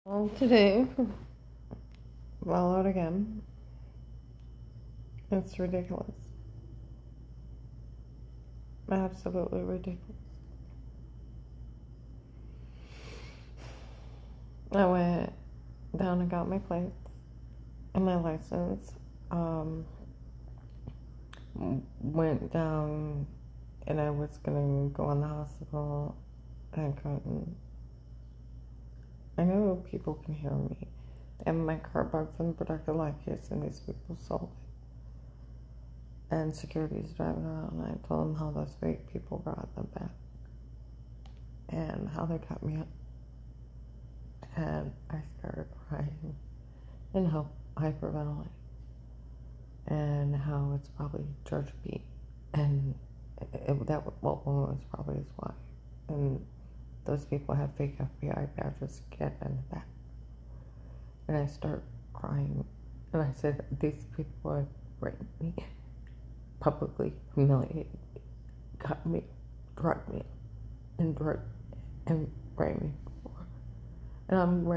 Well, today, well, out again. It's ridiculous. Absolutely ridiculous. I went down and got my plates and my license. Went down and I was gonna go in the hospital and I couldn't. I know people can hear me. They have my car bugged from the protected light case and these people sold it. And security's driving around and I told them how those fake people brought them back. And how they cut me up. And I started crying and hyperventilating. And how it's probably George B. And that woman was probably his wife. And those people have fake FBI badges to get in the back. And I start crying. And I said, these people have raped me, publicly humiliated me, cut me, drugged me, and raped me before. And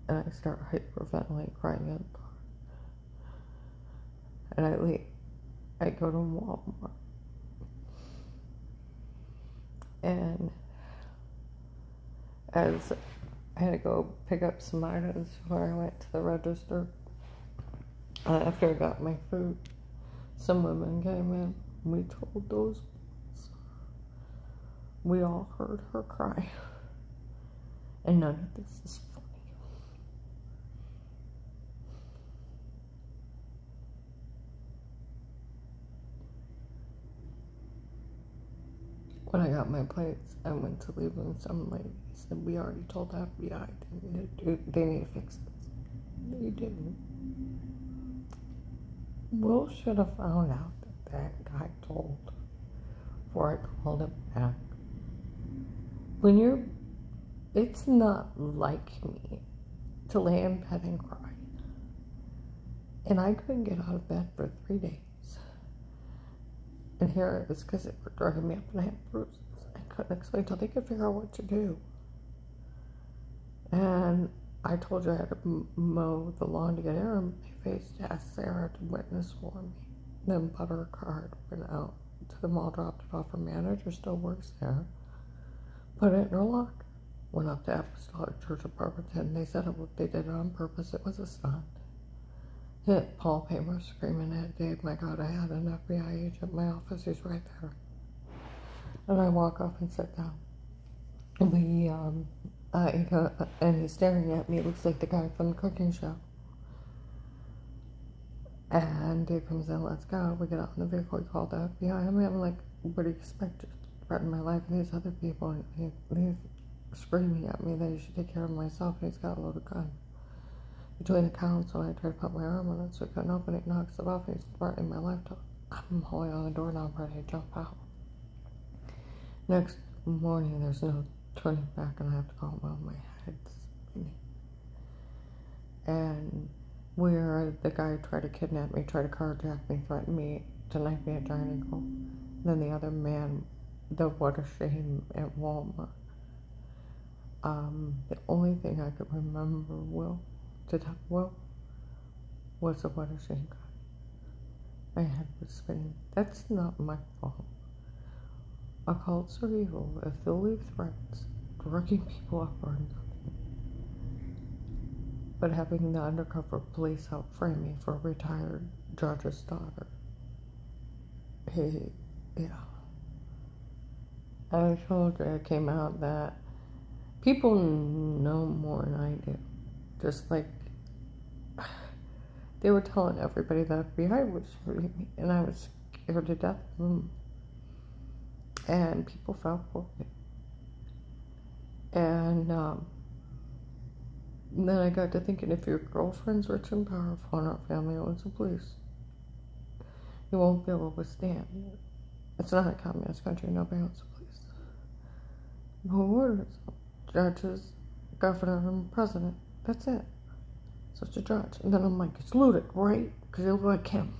and I start hyperventilating, crying in the car. And I leave. I go to Walmart. And as I had to go pick up some items before I went to the register, after I got my food, some women came in. We told those boys. We all heard her cry. And none of this is funny. When I got my plates, I went to leave and some lady said, we already told the FBI they need to fix this. They didn't. Will should have found out that guy told before I called him back. It's not like me to lay in bed and cry. And I couldn't get out of bed for 3 days. And here it was because they were drugging me up and I had bruises. I couldn't explain until they could figure out what to do. And I told you I had to mow the lawn to get air in my face to ask Sarah to witness for me. Then bought her a card, went out to the mall, dropped it off. Her manager still works there. Put it in her locker. Went up to Apostolic Church of Barberton. They said they did it on purpose. It was a stunt. Hit Paul Paymer screaming at Dave, my God, I had an FBI agent in my office. He's right there. And I walk off and sit down. And he's staring at me. It looks like the guy from the cooking show. And Dave comes in, let's go. We get out in the vehicle. He called the FBI. I'm like, what do you expect? Just threaten my life. And these other people, and he's screaming at me that he should take care of myself. And he's got a loaded gun. Between the council, I tried to put my arm on it so I couldn't open it. He knocks it off. And he's threatening my life. I'm holding on the door now. I'm ready to jump out. Next morning, there's no turning back, and I have to go home while my head's spinning. And where the guy tried to kidnap me, tried to carjack me, threatened me to knife me at Giant Eagle. Then the other man, what a shame at Walmart. The only thing I could remember to tell Will was the what a shame guy. My head was spinning. That's not my fault. Occults are evil if they'll leave threats, drugging people up or nothing. But having the undercover police help frame me for a retired judge's daughter. I told you it came out that people know more than I do. Just like they were telling everybody that FBI was shooting me, and I was scared to death of them. And people fell for it. And then I got to thinking, if your girlfriend's rich and powerful and her family owns the police, you won't be able to withstand it. It's not a communist country, nobody owns the police. Who orders them? Judges, governor, and president. That's it. So it's a judge. And then I'm like, it's Ludick, right? Because you look like him.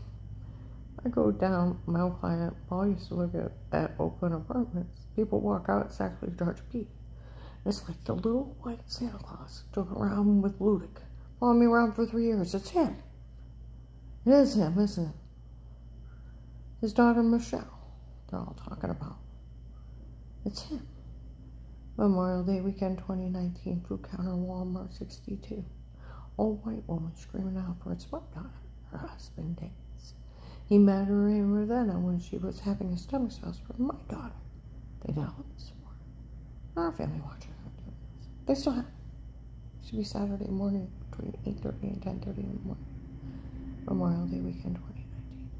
I go down Mount Client. Paul used to live at Oakland Apartments. People walk out, it's actually George B. It's like the little white Santa Claus drove around with Ludic. Followed me around for 3 years. It's him. It is him, isn't it? His daughter Michelle. They're all talking about. It's him. Memorial Day weekend 2019, food counter, Walmart 62. Old white woman screaming out for its what daughter, her husband dates. He met her in Ravenna when she was having a stomach spasm for my daughter. They did all this for her. Our family watching her doing this. They still have it. Should be Saturday morning between 8:30 and 10:30 in the morning. Memorial Day weekend 2019.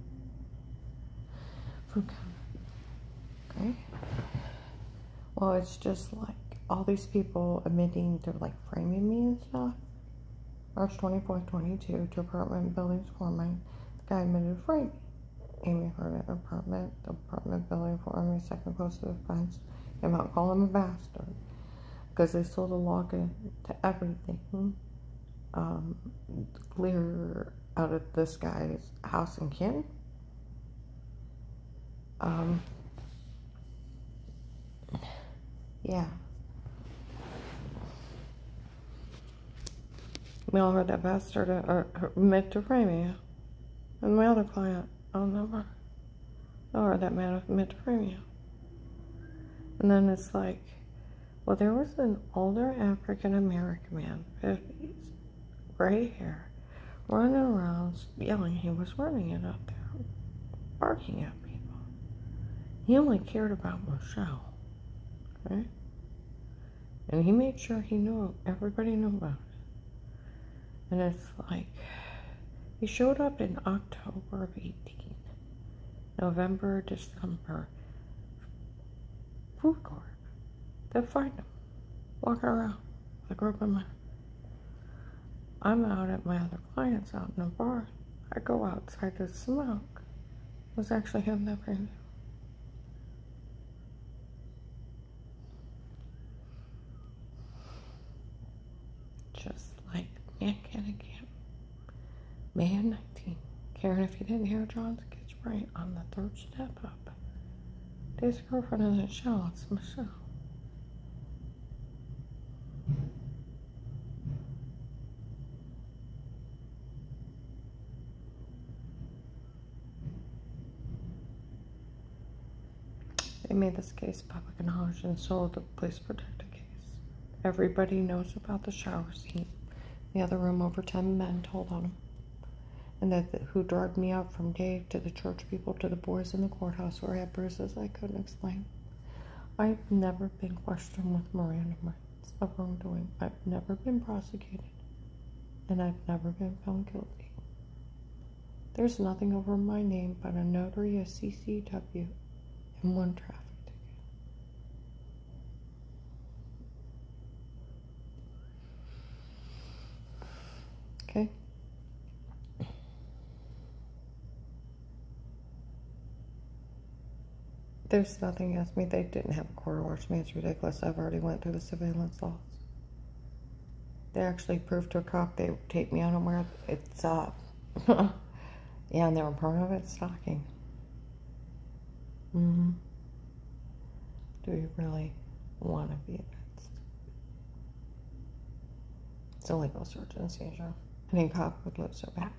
Food counter. Okay? Well, it's just like all these people admitting they're like framing me and stuff. March 24th, 22, to apartment buildings foreman. The guy admitted to framing. Amy heard at apartment. The apartment building foreman, second close to the fence, came out and called him a bastard because they sold a login to everything. Clear out of this guy's house in Canton. Yeah. We all heard that bastard admit to framing. And my other client, I'll never. I heard that man admit to framing. And then it's like, well, there was an older African American man, 50s, gray hair, running around yelling. He was running it up there, barking at people. He only cared about Michelle, okay? And he made sure he knew, everybody knew about it. And it's like, he showed up in October of 18, November, December, food court. They'll find him, walking around with a group of men. I'm out at my other clients out in the bar. I go outside to smoke. It was actually him that framed him. Just like man can and can't. Man 19. Karen, if you didn't hear John's kids right on the third step up. Dave's girlfriend in the show, it's Michelle. They made this case public knowledge and sold the police protected case. Everybody knows about the shower scene. The other room, over 10 men told on him. And that who drugged me up from Dave to the church people to the boys in the courthouse where I had bruises I couldn't explain. I've never been questioned with Miranda rights of wrongdoing. I've never been prosecuted. And I've never been found guilty. There's nothing over my name but a notary, a CCW, and 1 traffic ticket. Okay? There's nothing against me. They didn't have a court order. To me, it's ridiculous. I've already went through the surveillance laws. They actually proved to a cop they would take me out on where it's up. Yeah, and they were part of it stalking. Do you really want to be against? It's a legal search and seizure. Any cop would lose their badge.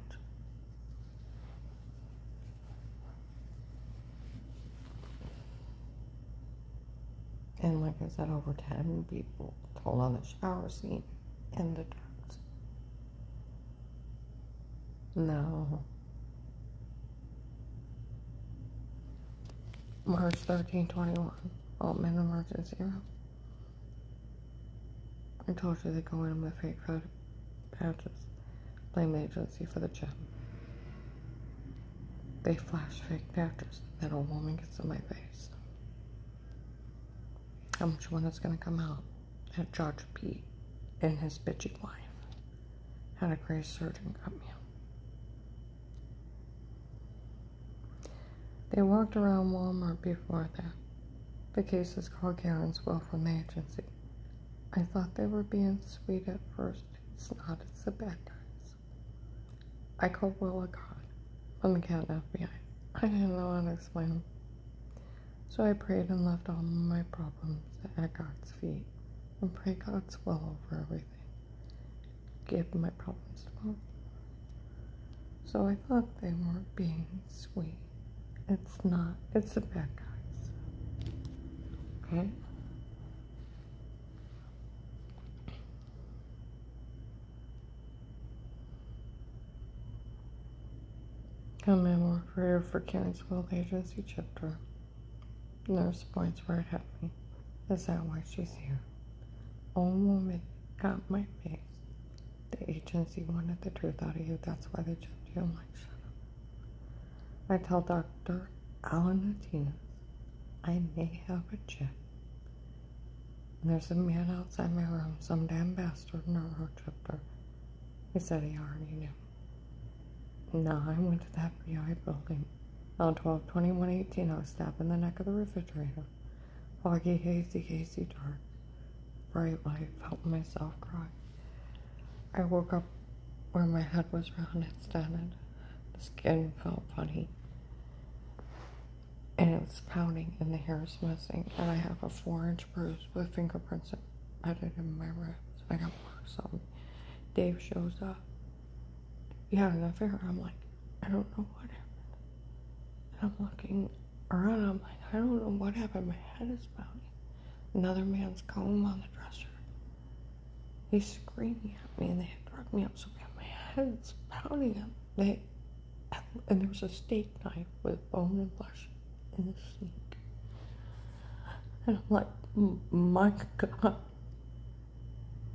And like I said, over 10 people told on the shower scene and the drugs. No. March 13, 21. Altman emergency room. I told you they go in with fake photo badges. Blame the agency for the gem. They flash fake badges. Then a woman gets in my face. How much one is going to come out? That Judge Pete and his bitchy wife had a crazy surgeon cut me. They walked around Walmart before that. The case is called Karen's Will from the agency. I thought they were being sweet at first. It's not, it's the bad guys. I called Will a god from the cat FBI. I didn't know how to explain them. So I prayed and left all my problems at God's feet. and pray God's will over everything. Give my problems to God. So I thought they were being sweet. It's not. It's the bad guys. Okay? Come in more prayer for Karen's World Agency chapter. Nurse points right at me. Is that why she's here? Old woman got my face. The agency wanted the truth out of you. That's why they checked you. I'm like, shut up. I tell Dr. Alan Martinez I may have a chip. And there's a man outside my room, some damn bastard neuro chipper. He said he already knew. Now I went to the FBI building. On 12/21/18, I was stabbed in the neck of the refrigerator. Foggy, hazy dark. Bright light, felt myself cry. I woke up where my head was round and standing. The skin felt funny. And it was pounding and the hair was missing. And I have a 4-inch bruise with fingerprints embedded in my ribs. I got marks on me. Dave shows up. You had an affair. I'm like, I don't know what happened. And I'm looking around. I'm like, I don't know what happened. My head is pounding. Another man's comb on the dresser. He's screaming at me and they had drugged me up so bad. My head's pounding. And there was a steak knife with bone and flesh in the sink. And I'm like, my God.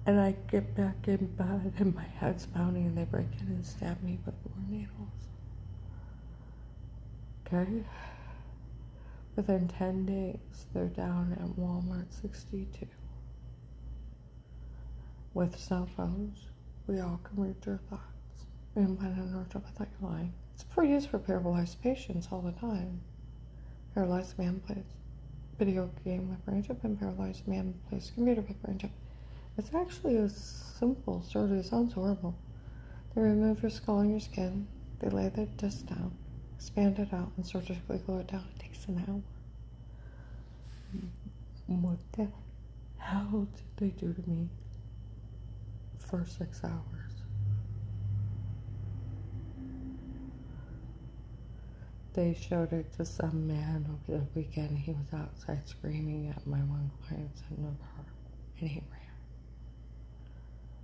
And I get back in bed and my head's pounding and they break in and stab me with more needles. Okay? Within 10 days, they're down at Walmart 62. With cell phones, we all can read your thoughts. We implanted a neurochip. I thought you're lying. It's for use for paralyzed patients all the time. Paralyzed man plays video game with brain chip and paralyzed man plays computer with brain chip. It's actually a simple surgery. It sounds horrible. They remove your skull and your skin. They lay the disc down, expand it out, and surgically glue it down. It takes an hour. What the hell did they do to me for 6 hours? They showed it to some man over the weekend. He was outside screaming at my one client in the car, and he ran.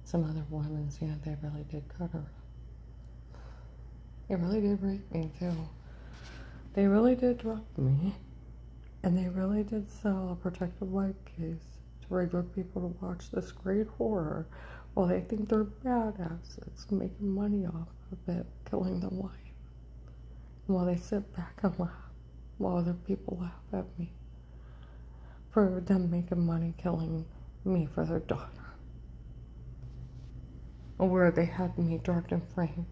Some other women seen it. They really did cut her. They really did rape me too. They really did drug me. And they really did sell a protective light case to regular people to watch this great horror while they think they're badasses making money off of it, killing their wife. And while they sit back and laugh, while other people laugh at me for them making money killing me for their daughter. Where they had me drugged and framed.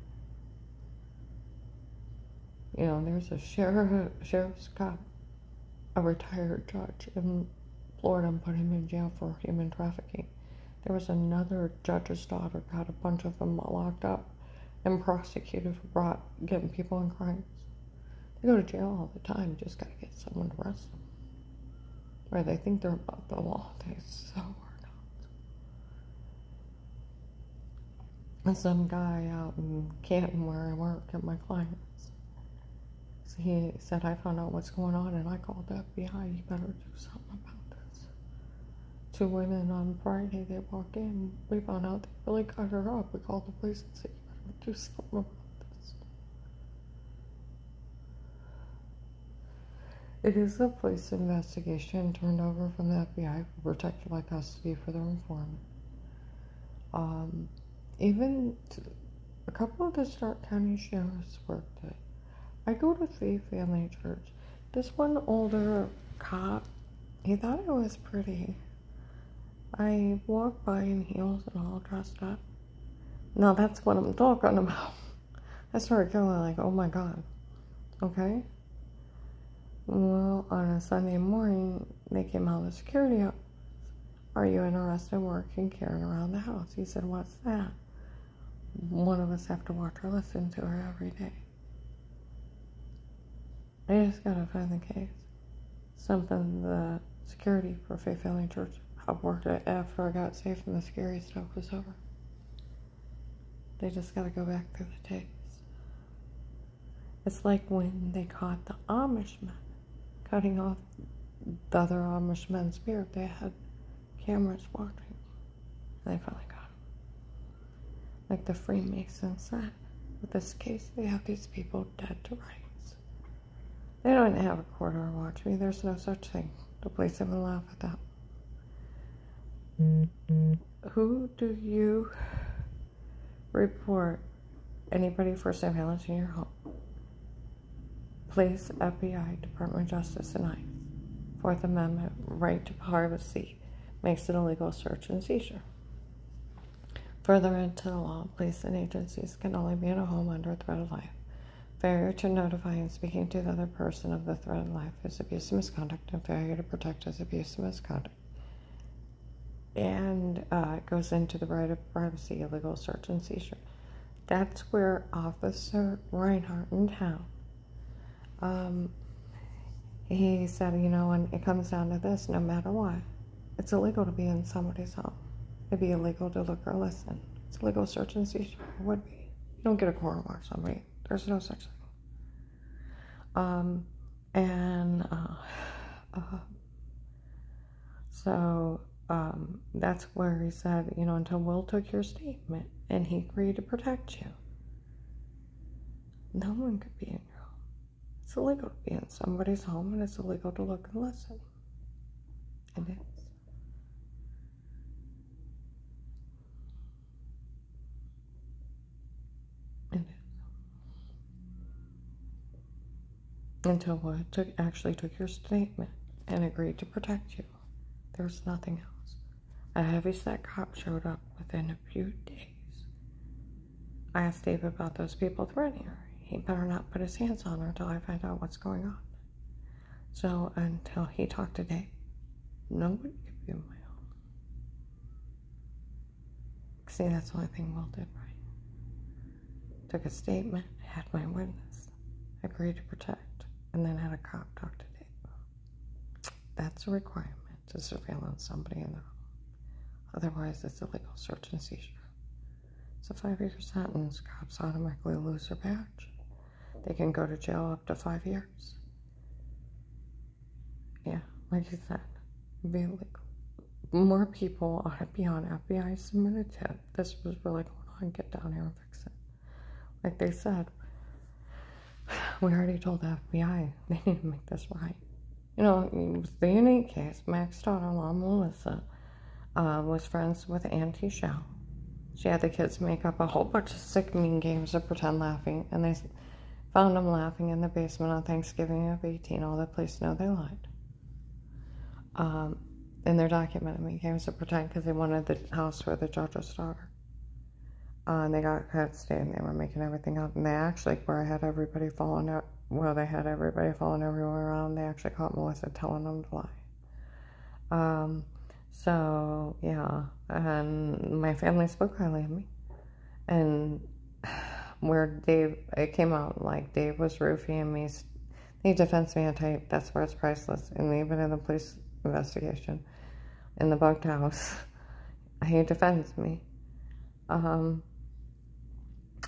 You know, there's a sheriff's got a retired judge in Florida and put him in jail for human trafficking. There was another judge's daughter got a bunch of them locked up and prosecuted for getting people in crimes. They go to jail all the time. You just gotta get someone to arrest them. Or they think they're above the law. They so are not. And some guy out in Canton where I work at my clients. He said, I found out what's going on and I called the FBI. You better do something about this. 2 women on Friday, they walk in. We found out they really cut her up. We called the police and said, you better do something about this. It is a police investigation turned over from the FBI for protective light custody for their informant. Even a couple of the Stark County sheriffs worked it. I go to Faith Family Church. This one older cop, he thought I was pretty. I walked by in heels and all dressed up. Now that's what I'm talking about. I started going like, oh my God. Okay? Well, on a Sunday morning, they came out of the security office. Are you interested in working Karen around the house? He said, what's that? One of us have to watch her, listen to her every day. I just gotta find the case. Something the security for Faith Family Church I've worked it after I got safe and the scary stuff was over. They just got to go back through the tapes. It's like when they caught the Amish men cutting off the other Amish men's beard. They had cameras watching. And they finally got him. Like the Freemasons said, with this case, they have these people dead to rights. They don't even have a court order watch me. There's no such thing. The police even laugh at that. Who do you report anybody for surveillance in your home? Police, FBI, Department of Justice, and ICE. Fourth Amendment, right to privacy, makes it a legal search and seizure. Further into the law, police and agencies can only be in a home under threat of life. Failure to notify and speaking to the other person of the threat of life is abuse and misconduct, and failure to protect is abuse and misconduct. And it goes into the right of privacy, illegal search and seizure. That's where Officer Reinhardt in town, he said, you know, when it comes down to this, no matter what, it's illegal to be in somebody's home. It'd be illegal to look or listen. It's illegal search and seizure. It would be. You don't get a court warrant on somebody. There's no such thing. That's where he said, you know, until Will took your statement and he agreed to protect you, no one could be in your home. It's illegal to be in somebody's home, and it's illegal to look and listen. It is. It is. Until Will actually took your statement and agreed to protect you. There's nothing else. A heavyset cop showed up within a few days. I asked Dave about those people threatening her. He better not put his hands on her until I find out what's going on. So until he talked to Dave, nobody could be in my home. See, that's the only thing Will did right. Took a statement, had my witness, agreed to protect, and then had a cop talk to Dave. That's a requirement to surveillance somebody in their home. Otherwise, it's illegal search and seizure. It's a 5-year sentence. Cops automatically lose their badge. They can go to jail up to 5 years. Yeah, like you said, it'd be illegal. More people ought to be on FBI submitted tip. This was really going on. Get down here and fix it. Like they said, we already told the FBI they need to make this right. You know, it was the unique case. Mac's daughter-in-law, Melissa, was friends with Auntie Shell. She had the kids make up a whole bunch of sick, mean games of pretend laughing, and they found them laughing in the basement on Thanksgiving of 18. All the police know they lied. And they're documenting me games of pretend because they wanted the house for the judge's daughter. And they got caught staying. They were making everything up, and they actually, where I had everybody falling out, well, they had everybody falling everywhere around. They actually caught Melissa telling them to lie. So, yeah, and my family spoke highly of me. And where Dave, it came out like Dave was roofing me. He defends me on tape. That's where it's priceless. And even in the police investigation, in the bunked house, he defends me.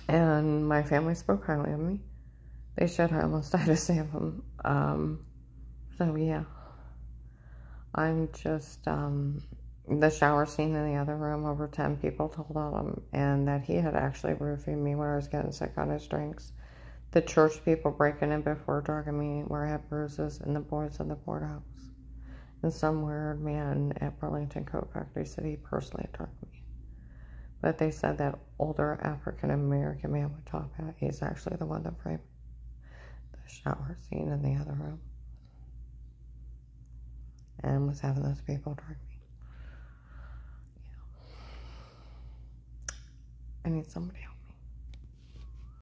And my family spoke highly of me. They said I almost died to save him. So, yeah. I'm just, the shower scene in the other room, over 10 people told on him, and that he had actually roofied me when I was getting sick on his drinks. The church people breaking in before drugging me where I had bruises, and the boys in the courthouse. And some weird man at Burlington Coat Factory said he personally drugged me. But they said that older African-American man with top hat, he's actually the one that framed the shower scene in the other room. And was having those people drug me. Yeah. I need somebody else.